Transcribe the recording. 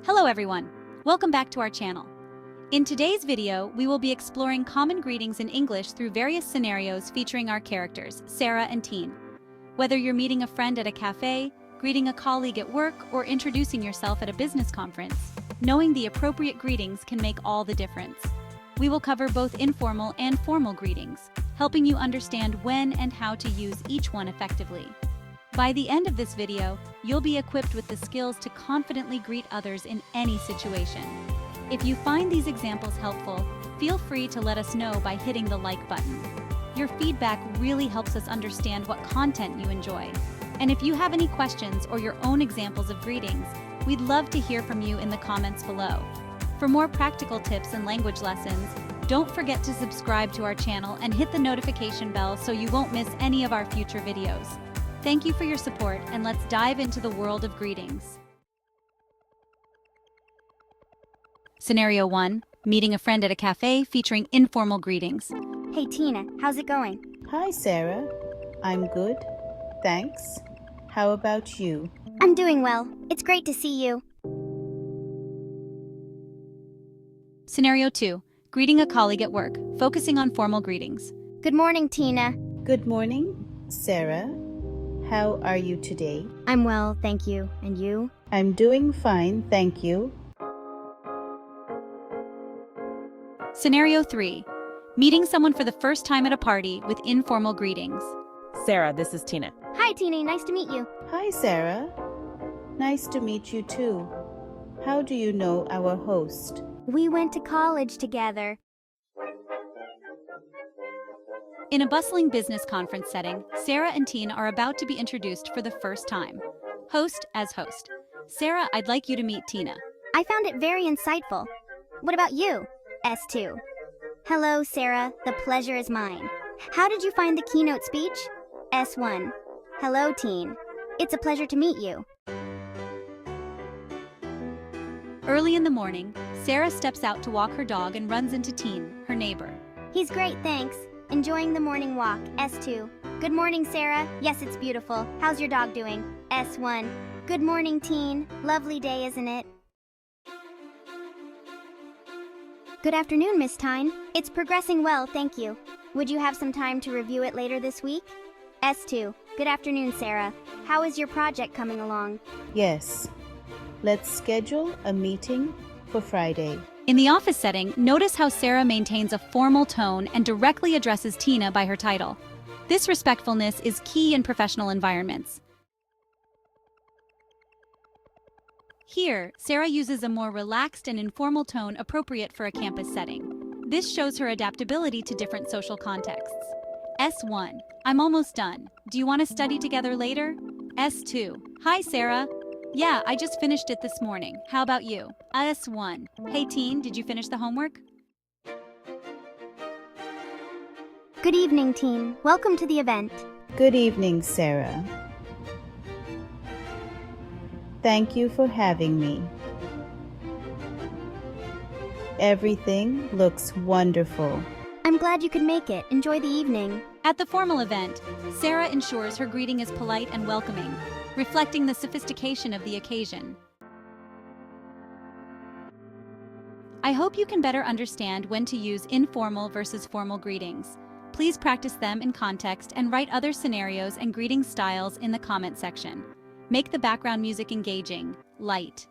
Hello everyone, welcome back to our channel. In today's video, we will be exploring common greetings in English through various scenarios featuring our characters, Sarah and Tine. Whether you're meeting a friend at a cafe, greeting a colleague at work, or introducing yourself at a business conference, knowing the appropriate greetings can make all the difference. We will cover both informal and formal greetings, helping you understand when and how to use each one effectively. By the end of this video, you'll be equipped with the skills to confidently greet others in any situation. If you find these examples helpful, feel free to let us know by hitting the like button. Your feedback really helps us understand what content you enjoy. And if you have any questions or your own examples of greetings, we'd love to hear from you in the comments below. For more practical tips and language lessons, don't forget to subscribe to our channel and hit the notification bell so you won't miss any of our future videos. Thank you for your support, and let's dive into the world of greetings. Scenario 1. Meeting a friend at a cafe featuring informal greetings. Hey Tina, how's it going? Hi Sarah, I'm good, thanks. How about you? I'm doing well. It's great to see you. Scenario 2. Greeting a colleague at work, focusing on formal greetings. Good morning, Tina. Good morning, Sarah. How are you today? I'm well, thank you. And you? I'm doing fine, thank you. Scenario 3. Meeting someone for the first time at a party with informal greetings. Sarah, this is Tina. Hi, Tina. Nice to meet you. Hi Sarah, nice to meet you too. How do you know our host? We went to college together. In a bustling business conference setting, Sarah and Tine are about to be introduced for the first time. Host as host. Sarah, I'd like you to meet Tina. I found it very insightful. What about you? S2. Hello, Sarah. The pleasure is mine. How did you find the keynote speech? S1. Hello, Tine. It's a pleasure to meet you. Early in the morning, Sarah steps out to walk her dog and runs into Tine, her neighbor. He's great, thanks. Enjoying the morning walk. S2. Good morning, Sarah. Yes, it's beautiful. How's your dog doing? S1. Good morning, Tine. Lovely day, isn't it? Good afternoon, Miss Tine. It's progressing well, thank you. Would you have some time to review it later this week? S2. Good afternoon, Sarah. How is your project coming along? Yes. Let's schedule a meeting for Friday. In the office setting, notice how Sarah maintains a formal tone and directly addresses Tina by her title. This respectfulness is key in professional environments. Here, Sarah uses a more relaxed and informal tone appropriate for a campus setting. This shows her adaptability to different social contexts. S1. I'm almost done. Do you want to study together later? S2. Hi, Sarah. Yeah, I just finished it this morning. How about you? S1. Hey, Tine, did you finish the homework? Good evening, Tine. Welcome to the event. Good evening, Sarah. Thank you for having me. Everything looks wonderful. I'm glad you could make it. Enjoy the evening. At the formal event, Sarah ensures her greeting is polite and welcoming, reflecting the sophistication of the occasion. I hope you can better understand when to use informal versus formal greetings. Please practice them in context and write other scenarios and greeting styles in the comment section. Make the background music engaging, light,